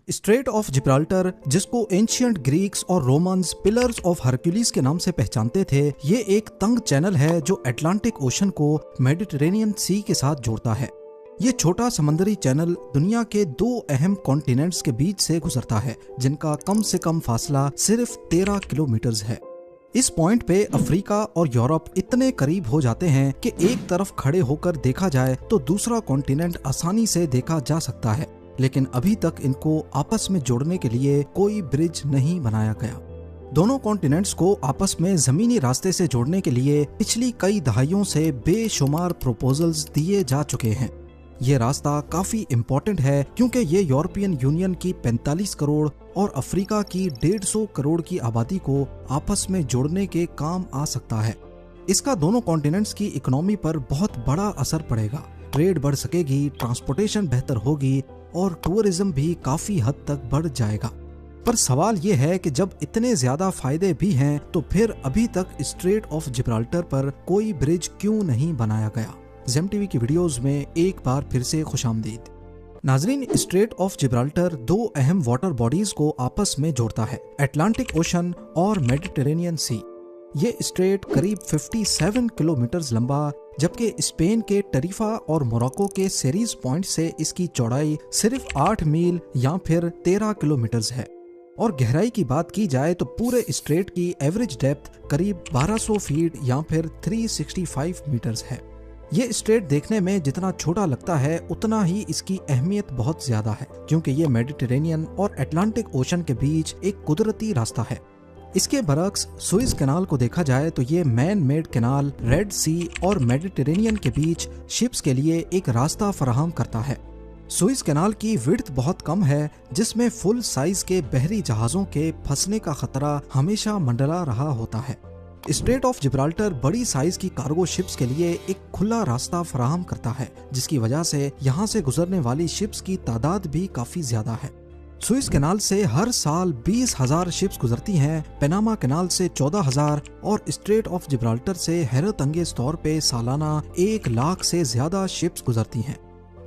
Straight of Gibraltar, जिसको ancient Greeks और Romans pillars of Hercules के नाम से पहचानते थे, ये एक तंग चैनल है जो अटलांटिक ओशन को मेडिटेरेनियन सी के साथ जोड़ता है। ये छोटा समंदरी चैनल दुनिया के दो अहम कॉन्टिनेंट्स के बीच से गुजरता है, जिनका कम से कम फासला सिर्फ 13 किलोमीटर है। इस पॉइंट पे अफ्रीका और यूरोप इतने करीब हो जाते हैं कि एक तरफ खड़े होकर देखा जाए तो दूसरा कॉन्टिनेंट आसानी से देखा जा सकता है, लेकिन अभी तक इनको आपस में जोड़ने के लिए कोई ब्रिज नहीं बनाया गया। दोनों कॉन्टिनेंट्स को आपस में जमीनी रास्ते से जोड़ने के लिए पिछली कई दहाइयों से बेशुमार प्रपोजल्स दिए जा चुके हैं। ये रास्ता काफी इम्पोर्टेंट है क्योंकि ये यूरोपियन यूनियन की 45 करोड़ और अफ्रीका की 150 करोड़ की आबादी को आपस में जोड़ने के काम आ सकता है। इसका दोनों कॉन्टिनेंट्स की इकोनॉमी पर बहुत बड़ा असर पड़ेगा। ट्रेड बढ़ सकेगी, ट्रांसपोर्टेशन बेहतर होगी और टूरिज्म भी काफी हद तक बढ़ जाएगा। पर सवाल ये है कि जब इतने ज्यादा फायदे भी हैं तो फिर अभी तक स्ट्रेट ऑफ जिब्राल्टर पर कोई ब्रिज क्यों नहीं बनाया गया। ज़ेम टीवी की वीडियोस में एक बार फिर से खुशामदीद। नाजरीन, स्ट्रेट ऑफ जिब्राल्टर दो अहम वाटर बॉडीज को आपस में जोड़ता है, अटलांटिक ओशन और मेडिटेरेनियन सी। ये स्ट्रेट करीब 57 किलोमीटर लंबा, जबकि स्पेन के टरीफा और मोरक्को के सेरीज पॉइंट से इसकी चौड़ाई सिर्फ 8 मील या फिर 13 किलोमीटर है। और गहराई की बात की जाए तो पूरे स्ट्रेट की एवरेज डेप्थ करीब 1200 फीट या फिर 365 मीटर्स है। ये स्ट्रेट देखने में जितना छोटा लगता है उतना ही इसकी अहमियत बहुत ज्यादा है, क्योंकि ये मेडिटेरेनियन और अटलांटिक ओशन के बीच एक कुदरती रास्ता है। इसके बरक्स सुइज कैनाल को देखा जाए तो ये मैन मेड कैनाल रेड सी और मेडिटेरेनियन के बीच शिप्स के लिए एक रास्ता फराहम करता है। सुइज कैनाल की विड्थ बहुत कम है, जिसमें फुल साइज के बहरी जहाजों के फंसने का खतरा हमेशा मंडरा रहा होता है। स्ट्रेट ऑफ जिब्राल्टर बड़ी साइज की कार्गो शिप्स के लिए एक खुला रास्ता फराहम करता है, जिसकी वजह से यहाँ से गुजरने वाली शिप्स की तादाद भी काफी ज्यादा है। सुइज कैनाल से हर साल 20,000 शिप्स गुजरती हैं, पनामा कैनाल से 14,000 और स्ट्रेट ऑफ जिब्राल्टर से हैरत अंगेज तौर पे सालाना 1 लाख से ज्यादा शिप्स गुजरती हैं।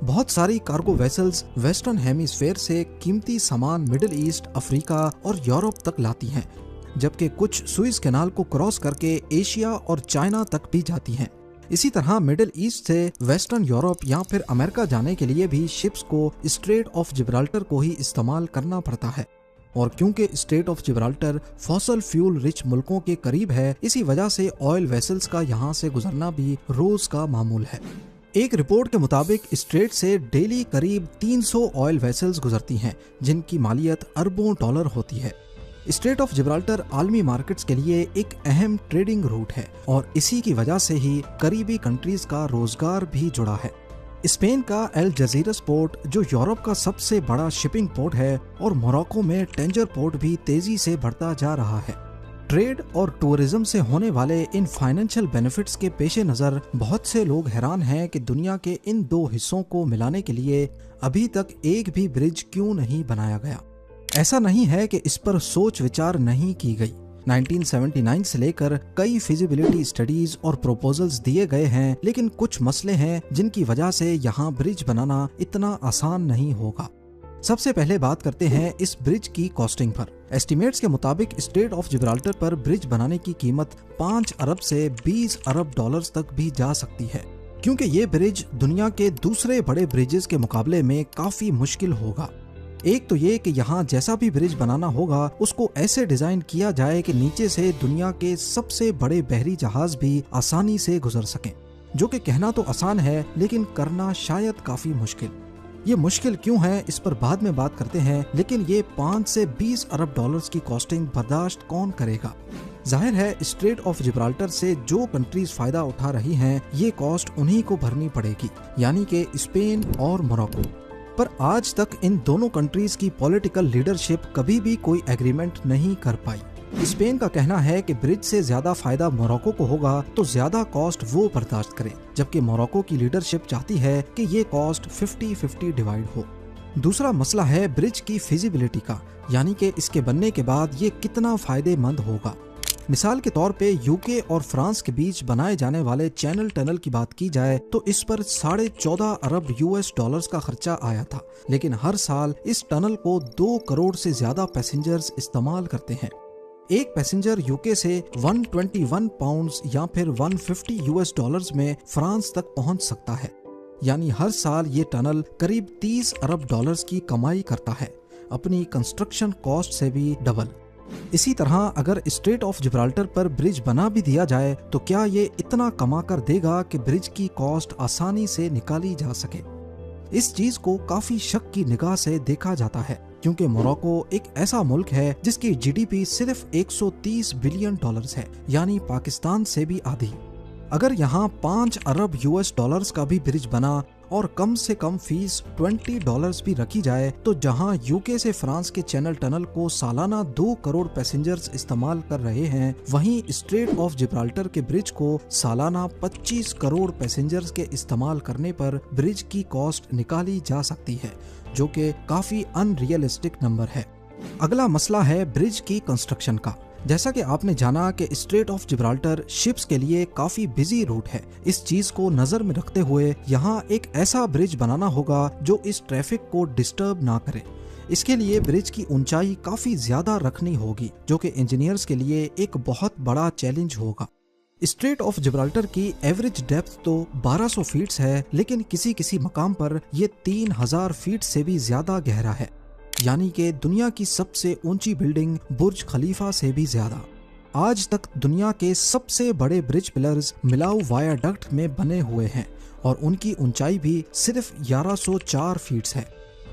बहुत सारी कार्गो वेसल्स वेस्टर्न हेमिस्फेयर से कीमती सामान मिडिल ईस्ट, अफ्रीका और यूरोप तक लाती हैं, जबकि कुछ सुइज कैनाल को क्रॉस करके एशिया और चाइना तक भी जाती हैं। इसी तरह मिडिल ईस्ट से वेस्टर्न यूरोप या फिर अमेरिका जाने के लिए भी शिप्स को स्ट्रेट ऑफ जिब्राल्टर को ही इस्तेमाल करना पड़ता है। और क्योंकि straight of Gibraltar fossil fuel rich मुल्कों के करीब है, इसी वजह से ऑयल वेसल्स का यहाँ से गुजरना भी रोज का मामूल है। एक रिपोर्ट के मुताबिक स्ट्रेट से डेली करीब 300 ऑयल वेसल्स गुजरती हैं, जिनकी मालियत अरबों डॉलर होती है। स्ट्रेट ऑफ जिब्राल्टर आलमी मार्केट्स के लिए एक अहम ट्रेडिंग रूट है और इसी की वजह से ही करीबी कंट्रीज का रोजगार भी जुड़ा है। स्पेन का एल जजीरस पोर्ट, जो यूरोप का सबसे बड़ा शिपिंग पोर्ट है, और मोरक्को में टेंजर पोर्ट भी तेजी से बढ़ता जा रहा है। ट्रेड और टूरिज्म से होने वाले इन फाइनेंशियल बेनिफिट्स के पेश नज़र बहुत से लोग हैरान हैं कि दुनिया के इन दो हिस्सों को मिलाने के लिए अभी तक एक भी ब्रिज क्यों नहीं बनाया गया। ऐसा नहीं है कि इस पर सोच विचार नहीं की गई। 1979 से लेकर कई फिजिबिलिटी स्टडीज और प्रपोजल्स दिए गए हैं, लेकिन कुछ मसले हैं जिनकी वजह से यहाँ ब्रिज बनाना इतना आसान नहीं होगा। सबसे पहले बात करते हैं इस ब्रिज की कॉस्टिंग पर। एस्टिमेट्स के मुताबिक स्ट्रेट ऑफ जिब्राल्टर पर ब्रिज बनाने की कीमत 5 अरब से 20 अरब डॉलर्स तक भी जा सकती है, क्योंकि ये ब्रिज दुनिया के दूसरे बड़े ब्रिजेस के मुकाबले में काफी मुश्किल होगा। एक तो ये कि यहाँ जैसा भी ब्रिज बनाना होगा उसको ऐसे डिजाइन किया जाए कि नीचे से दुनिया के सबसे बड़े बहरी जहाज भी आसानी से गुजर सकें, जो कि कहना तो आसान है लेकिन करना शायद काफी मुश्किल। ये मुश्किल क्यों है इस पर बाद में बात करते हैं, लेकिन ये 5 से 20 अरब डॉलर्स की कॉस्टिंग बर्दाश्त कौन करेगा। जाहिर है स्ट्रेट ऑफ जिब्राल्टर से जो कंट्रीज फायदा उठा रही हैं, ये कॉस्ट उन्हीं को भरनी पड़ेगी, यानी कि स्पेन और मोरक्को। पर आज तक इन दोनों कंट्रीज की पॉलिटिकल लीडरशिप कभी भी कोई एग्रीमेंट नहीं कर पाई। स्पेन का कहना है कि ब्रिज से ज्यादा फायदा मोरक्को को होगा तो ज्यादा कॉस्ट वो बर्दाश्त करे, जबकि मोरक्को की लीडरशिप चाहती है कि ये कॉस्ट 50-50 डिवाइड हो। दूसरा मसला है ब्रिज की फिजिबिलिटी का, यानी कि इसके बनने के बाद ये कितना फायदेमंद होगा। مثال کے طور پہ یوکے اور فرانس کے بیچ بنائے جانے والے چینل ٹنل کی بات کی جائے تو اس پر 14.5 ارب US کا خرچہ آیا تھا، لیکن ہر سال اس ٹنل کو 2 کروڑ سے زیادہ پیسنجرز استعمال کرتے ہیں۔ ایک پیسنجر یوکے سے 121 پاؤنڈز یا پھر $150 میں فرانس تک پہنچ سکتا ہے، یعنی ہر سال یہ ٹنل قریب 30 ارب ڈالرز کی کمائی کرتا ہے، اپنی کنسٹرکشن کاسٹ سے بھی ڈبل۔ اسی طرح اگر اسٹریٹ آف جبرالٹر پر برج بنا بھی دیا جائے تو کیا یہ اتنا کما کر دے گا کہ برج کی کاسٹ آسانی سے نکالی جا سکے؟ اس چیز کو کافی شک کی نگاہ سے دیکھا جاتا ہے، کیونکہ موراکو ایک ایسا ملک ہے جس کی GDP صرف $130 بلین ہے، یعنی پاکستان سے بھی آدھی۔ اگر یہاں 5 ارب US کا بھی برج بنا اور کم سے کم فیس $20 بھی رکھی جائے تو جہاں یوکے سے فرانس کے چینل ٹنل کو سالانہ 2 کروڑ پیسنجرز استعمال کر رہے ہیں، وہیں اسٹریٹ آف جبرالٹر کے برج کو سالانہ 25 کروڑ پیسنجرز کے استعمال کرنے پر برج کی کاسٹ نکالی جا سکتی ہے، جو کہ کافی ان ریئلسٹک نمبر ہے۔ اگلا مسئلہ ہے برج کی کنسٹرکشن کا۔ جیسا کہ آپ نے جانا کہ اسٹریٹ آف جبرالٹر شپس کے لیے کافی بزی روٹ ہے، اس چیز کو نظر میں رکھتے ہوئے یہاں ایک ایسا برج بنانا ہوگا جو اس ٹریفک کو ڈسٹرب نہ کرے۔ اس کے لیے برج کی اونچائی کافی زیادہ رکھنی ہوگی، جو کہ انجینئرز کے لیے ایک بہت بڑا چیلنج ہوگا۔ اسٹریٹ آف جبرالٹر کی ایوریج ڈیپتھ تو 1200 فیٹس ہے، لیکن کسی مقام پر یہ 3000 فیٹ سے بھی زیادہ گہرا ہے، یعنی کہ دنیا کی سب سے اونچی بلڈنگ برج خلیفہ سے بھی زیادہ۔ آج تک دنیا کے سب سے بڑے برج پلرز ملاؤ وائیڈکٹ میں بنے ہوئے ہیں اور ان کی اونچائی بھی صرف 1104 فیٹس ہے۔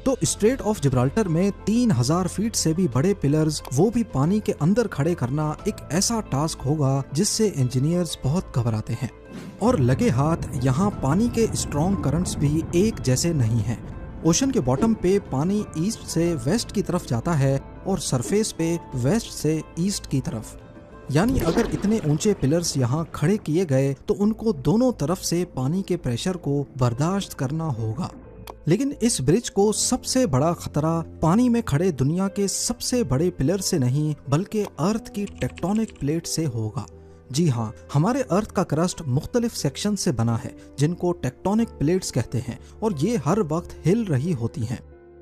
تو اسٹریٹ آف جبرالٹر میں 3000 فیٹ سے بھی بڑے پلرز، وہ بھی پانی کے اندر کھڑے کرنا ایک ایسا ٹاسک ہوگا جس سے انجینئرز بہت گھبراتے ہیں۔ اور لگے ہاتھ یہاں پانی کے اسٹرانگ کرنٹس بھی ایک جیسے نہیں ہیں۔ اوشن کے باٹم پہ پانی ایسٹ سے ویسٹ کی طرف جاتا ہے اور سرفیس پہ ویسٹ سے ایسٹ کی طرف، یعنی اگر اتنے اونچے پلرز یہاں کھڑے کیے گئے تو ان کو دونوں طرف سے پانی کے پریشر کو برداشت کرنا ہوگا۔ لیکن اس برج کو سب سے بڑا خطرہ پانی میں کھڑے دنیا کے سب سے بڑے پلر سے نہیں بلکہ ارتھ کی ٹیکٹونک پلیٹ سے ہوگا۔ جی ہاں، ہمارے ارتھ کا کرسٹ مختلف سیکشن سے بنا ہے جن کو ٹیکٹونک پلیٹس کہتے ہیں، اور یہ ہر وقت ہل رہی ہوتی ہیں،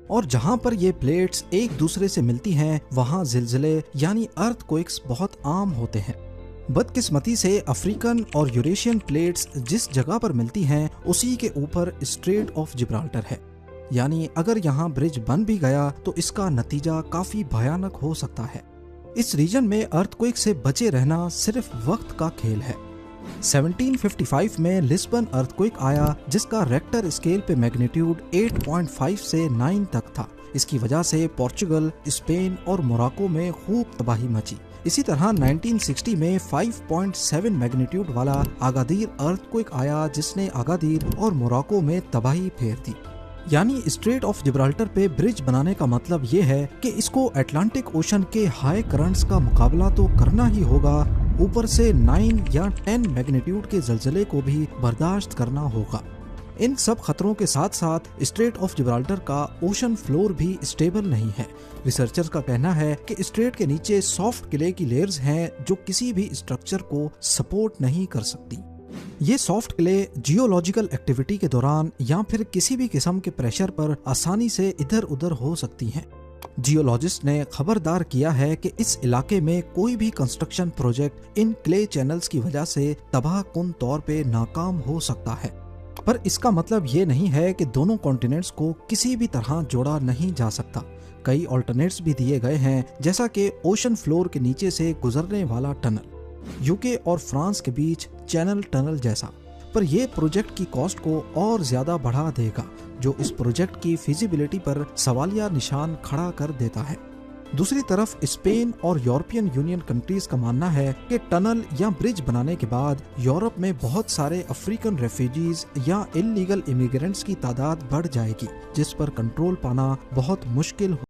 اور جہاں پر یہ پلیٹس ایک دوسرے سے ملتی ہیں وہاں زلزلے یعنی ارتھ کوئکس بہت عام ہوتے ہیں۔ بدقسمتی سے افریقن اور یوریشین پلیٹس جس جگہ پر ملتی ہیں اسی کے اوپر اسٹریٹ آف جبرالٹر ہے، یعنی اگر یہاں برج بن بھی گیا تو اس کا نتیجہ کافی بھیانک ہو سکتا ہے۔ اس ریجن میں ارتھ کوئک سے بچے رہنا صرف وقت کا کھیل ہے۔ 1755 میں لسبن ارتھ کوئک آیا جس کا ریکٹر اسکیل پہ میگنیٹیوڈ 8.5 سے 9 تک تھا۔ اس کی وجہ سے پورچگل، اسپین اور موراکو میں خوب تباہی مچی۔ اسی طرح 1960 میں 5.7 میگنیٹیوڈ والا اگادیر ارتھ کوئک آیا جس نے اگادیر اور موراکو میں تباہی پھیر دی۔ یعنی اسٹریٹ آف جبرالٹر پہ برج بنانے کا مطلب یہ ہے کہ اس کو اٹلانٹک اوشن کے ہائی کرنٹس کا مقابلہ تو کرنا ہی ہوگا، اوپر سے 9 یا 10 میگنیٹیوڈ کے زلزلے کو بھی برداشت کرنا ہوگا۔ ان سب خطروں کے ساتھ ساتھ اسٹریٹ آف جبرالٹر کا اوشن فلور بھی اسٹیبل نہیں ہے۔ ریسرچرز کا کہنا ہے کہ اسٹریٹ کے نیچے سافٹ کلے کی لیئرز ہیں جو کسی بھی اسٹرکچر کو سپورٹ نہیں کر سکتی۔ یہ سافٹ کلے جیولوجیکل ایکٹیویٹی کے دوران یا پھر کسی بھی قسم کے پریشر پر آسانی سے ادھر ادھر ہو سکتی ہیں۔ جیولوجسٹ نے خبردار کیا ہے کہ اس علاقے میں کوئی بھی کنسٹرکشن پروجیکٹ ان کلے چینلز کی وجہ سے تباہ کن طور پہ ناکام ہو سکتا ہے، پر اس کا مطلب یہ نہیں ہے کہ دونوں کانٹیننٹس کو کسی بھی طرح جوڑا نہیں جا سکتا۔ کئی آلٹرنیٹس بھی دیے گئے ہیں، جیسا کہ اوشن فلور کے نیچے سے گزرنے والا ٹنل، یوکے اور فرانس کے بیچ چینل ٹنل جیسا، پر یہ پروجیکٹ کی کاسٹ کو اور زیادہ بڑھا دے گا، جو اس پروجیکٹ کی فیزیبلٹی پر سوالیہ نشان کھڑا کر دیتا ہے۔ دوسری طرف اسپین اور یورپین یونین کنٹریز کا ماننا ہے کہ ٹنل یا برج بنانے کے بعد یورپ میں بہت سارے افریقن ریفیوجیز یا انلیگل امیگرینٹس کی تعداد بڑھ جائے گی، جس پر کنٹرول پانا بہت مشکل